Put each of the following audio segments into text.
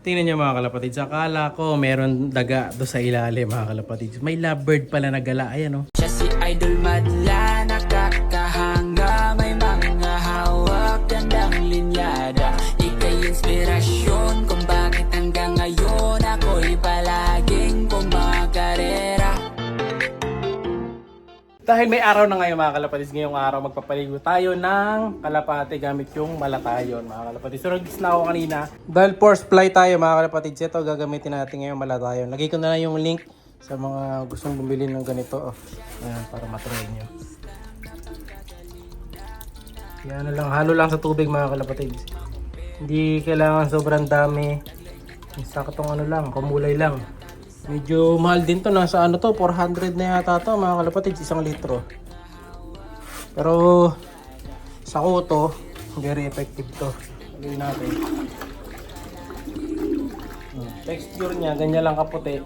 Tingnan niyo mga kalapatids, akala ko meron daga do sa ilalim mga kalapatids. May lovebird pala na gala, ayan oh. Siya si Idol Madla, nakakahanga, may mga hawak, gandang linyada. Ika'y inspirasyon kung bakit hanggang ngayon ako'y palaging pumakarera. Dahil may araw na ngayon mga kalapatids, ngayong araw magpapaligo tayo ng kalapate gamit yung malatayon mga kalapatids. So nag-gis na ako kanina. Dahil force fly tayo mga kalapatids, ito gagamitin natin ngayong malatayon. Lagay ko na lang yung link sa mga gustong bumili ng ganito. Ayan, para matry nyo. Yan na lang, halo lang sa tubig mga kalapatids. Hindi kailangan sobrang dami. Saktong ano lang, kumulay lang. Medyo mahal din to, nasa ano to, 400 na yata to mga kalapatids, 1 litro. Pero sa kuto, very effective to. Lagyan natin. Texture niya, ganyan lang kaputi.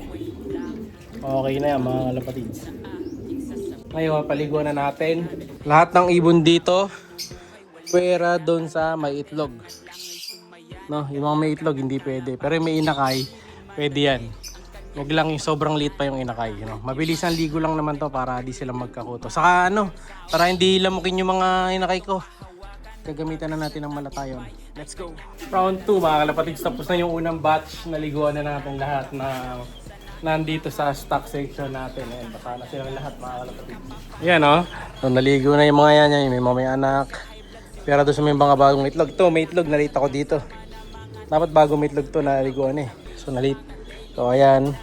Okay na yan mga kalapatids. Ngayon, paliguan na natin. Lahat ng ibon dito, pwera doon sa may itlog. No, yung mga may itlog hindi pwede. Pero yung may inakay, pwede yan. Huwag lang yung sobrang liit pa yung inakay. You know? Mabilis ang ligo lang naman to para di sila magkakuto. Saka ano, para hindi lamukin yung mga inakay ko. Gagamitan na natin ng malatayon. Let's go! Round 2 mga kalapatids. Tapos na yung unang batch. Naliguan na natin lahat na nandito sa stock section natin. Ayan, baka na silang lahat mga kalapatids. Ayan o. So, naligo na yung mga yan. May mga may anak. Pero doon sa may mga bagong itlog. Ito, may itlog. Nalita ko dito. Dapat bagong itlog to. Naliguan eh. So, nalit. So ayan,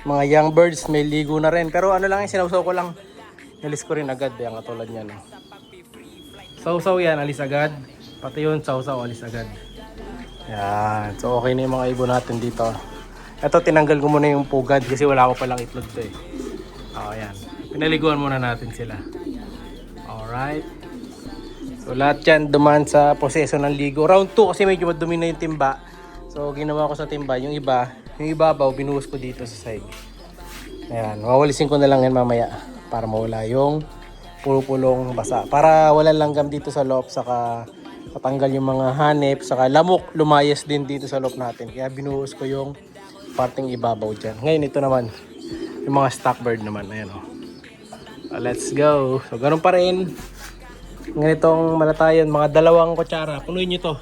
mga young birds may ligo na rin. Pero ano lang yung sinawsaw ko lang. Nalis ko rin agad yan katulad niyan. Sausaw yan, alis agad. Pati yun, sausaw, alis agad. Yan, so okay na yung mga ibon natin dito. Ito, tinanggal ko muna yung pugad kasi wala ko palang itlog to eh. O ayan, pinaliguan muna natin sila. Alright. So lahat yan dumaan sa proseso ng ligo. Round 2 kasi medyo madumi na yung timba. So ginawa ko sa timba, yung ibabaw binuhos ko dito sa side. Ayan, wawalisin ko na lang yan mamaya para mawala yung pulong basa. Para wala langgam dito sa loob, saka matanggal yung mga hanip, saka lamok lumayas din dito sa loob natin. Kaya binuhos ko yung parting ibabaw dyan. Ngayon ito naman, yung mga stock bird naman. Ayan o. So, let's go. So ganun pa rin. Ganitong malatayon, mga 2 kutsara. Punuin nyo to.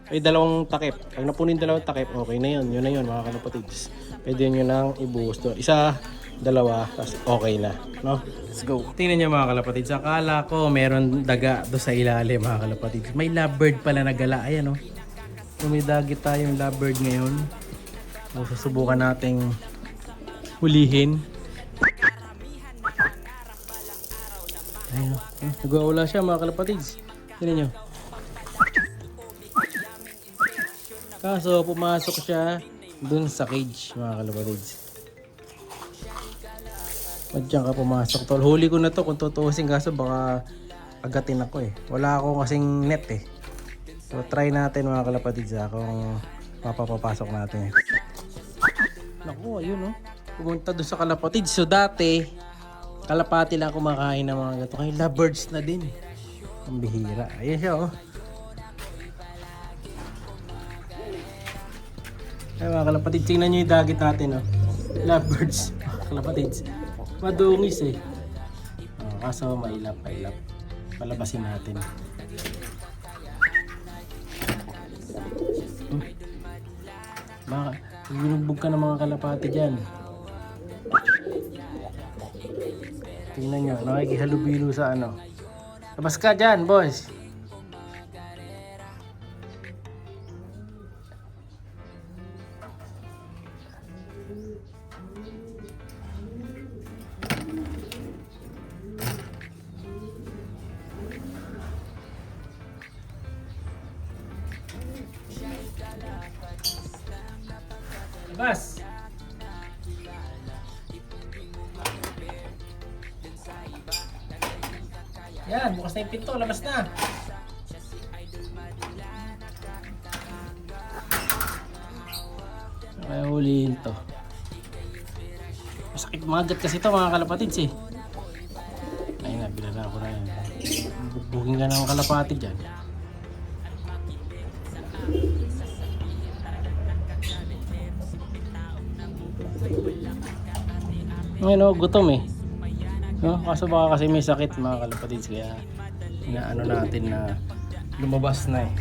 May 2 takip. Pag napunin 2 takip, okay na yun. Yun na yun mga kalapatids. Pwede nyo nang ibuhos doon. 1, 2, tapos okay na. No? Let's go. Tingnan nyo mga kalapatids. Akala ko meron daga doon sa ilalim mga kalapatids. May lovebird pala na gala. Ayan o. Lumidagit tayong lovebird ngayon. So, susubukan nating hulihin. Ayan o. Nagwawala siya mga kalapatids. Tingnan nyo. Kaso pumasok siya dun sa cage mga kalapatids. Diyan ka pumasok tol. Huli ko na to kung tutuusin, kaso baka agatin ako eh. Wala akong kasing net eh. So try natin mga kalapatids kung mapapapasok natin eh. Naku, ayun oh. Pumunta dun sa kalapatids. So dati kalapati lang kumakain ng mga gato. Kaya lovebirds na din. Ang bihira. Ayun siya oh. Ay mga kalapatids, tingnan nyo yung dagit natin oh. Lovebirds, kalapatids. Madungis eh. Kaso mailap. Palabasin natin. Baka binugbog ka ng mga kalapati dyan. Tingnan nyo, nakikihalubilo sa ano. Labas ka dyan boys. Labas! Yan, bukas na yung pinto, labas na! Kaya hulihin to. Masakit magat kasi ito mga kalapatids eh. Ayun na, binala ko na yun. Bugbugin ka ng kalapati dyan. Ngayon oh, gutom eh. No? Kaso baka kasi may sakit mga kalapatids, kaya inaano natin na lumabas na eh.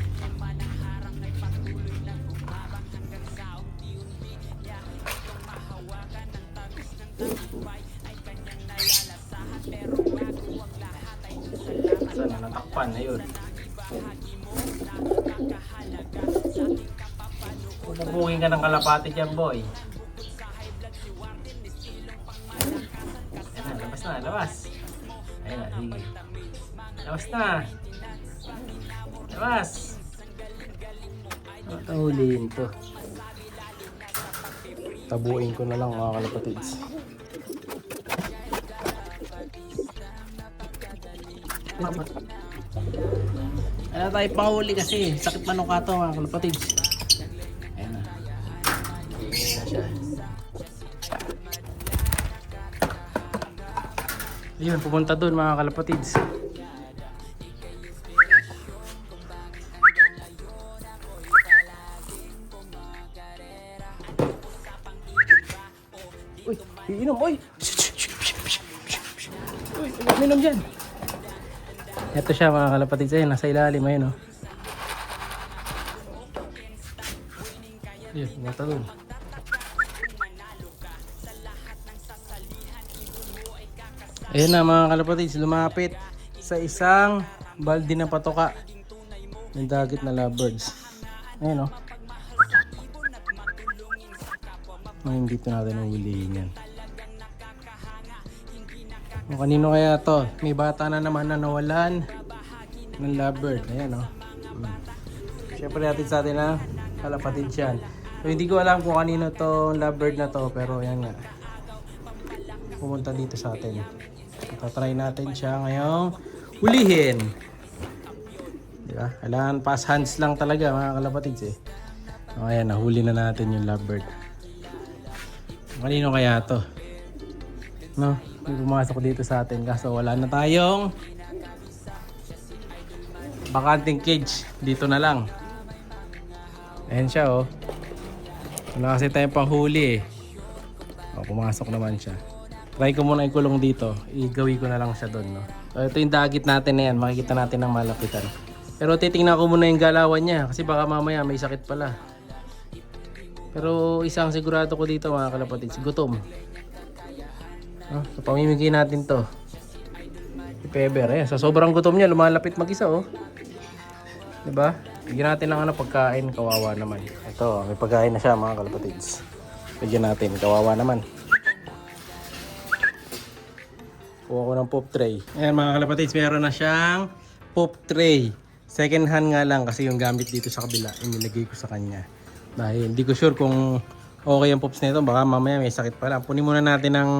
Sana natakpan na yun. Pupukin ka ng kalapati dyan, boy. Ayan na, labas na, labas. Ayan na, sige. Labas na. Labas. Matahuliin to. Tabuin ko na lang mga kalapatids. Ano tayo panghuli kasi sakit manuka to mga kalapatids. Ayan na. Ayan na siya. Ayun, pumunta doon mga kalapatids. Uy, iinom, uy! Uy, uminom dyan. Ito siya mga kalapatids, ayun, nasa ilalim, ayun o. Ayun, ito doon. Ayun na mga kalapatids, lumapit sa isang balde na patoka ng dagat na lovebirds. Ayun o. Ngayon dito natin ang hulihin yan. O, kanino kaya to? May bata na naman na nawalan ng lovebird. Ayan o. Siyempre natin sa atin na kalapatids yan. So, hindi ko alam kung kanino to lovebird na to, pero yan nga. Pumunta dito sa atin. Tatry natin siya ngayong hulihin. Diba? Kailangan pass hands lang talaga mga kalapatids eh. O, ayan, nahuli na natin yung lovebird. Kanino kaya to? No? May pumasok dito sa atin kaso wala na tayong bakanting cage. Dito na lang. Ayan siya oh. Wala kasi tayong panghuli eh. O, pumasok naman siya. Try ko muna ikulong dito. Igawi ko na lang siya doon. No? So, ito yung dagit natin na yan. Makikita natin ng malapitan. Pero titingnan ko muna yung galawan niya. Kasi baka mamaya may sakit pala. Pero isang sigurado ko dito mga kalapatids. Gutom. So, pamimigay natin to. Si Peber. Ayan. Sa sobrang gutom niya, lumalapit mag-isa oh. Diba? Bigyan natin ng pagkain. Kawawa naman. Ito, may pagkain na siya mga kalapatids. Bigyan natin. Kawawa naman. Kuha ko ng pop tray. Ayan mga kalapatids, meron na siyang pop tray. Second hand nga lang kasi yung gamit dito sa kabila, inilagay ko sa kanya. Dahil hindi ko sure kung okay yung pops nito, baka mamaya may sakit pala. Punin muna natin ng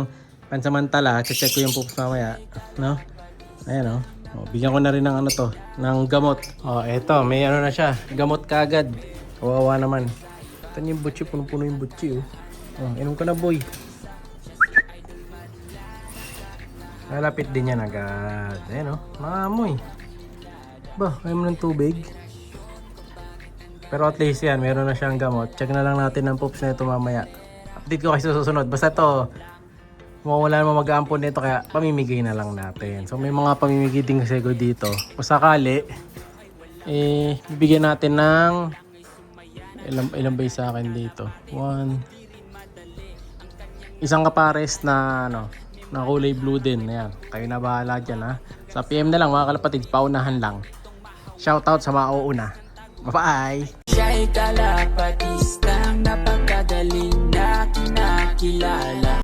pansamantala, check ko yung pops mamaya. No? Ayan o. Oh. Bigyan ko na rin ng ano to, ng gamot. Oh, eto, may ano na siya, gamot kagad. Kawawa naman. Ito yung butchi, puno-puno yung butchi oh. Oh, inom ko na boy. Nalapit din yan agad. Ayan o, maamoy. Ba, ayaw mo ng tubig. Pero at least yan, meron na siyang gamot. Check na lang natin ang poops na ito mamaya. Update ko kasi susunod. Basta to, wala naman mag-aampon nito kaya pamimigay na lang natin. So may mga pamimigay din kasi ko dito. Kung sakali, bibigyan natin ng ilang ba sa akin dito? Isang kapares na ano, na kulay blue din. Ayan, kayo na bahala dyan ha. Sa PM na lang mga kalapatids, paunahan lang. Shoutout sa mga uuna. Bye-bye! Siya'y kalapatistang napakagaling na kinakilala.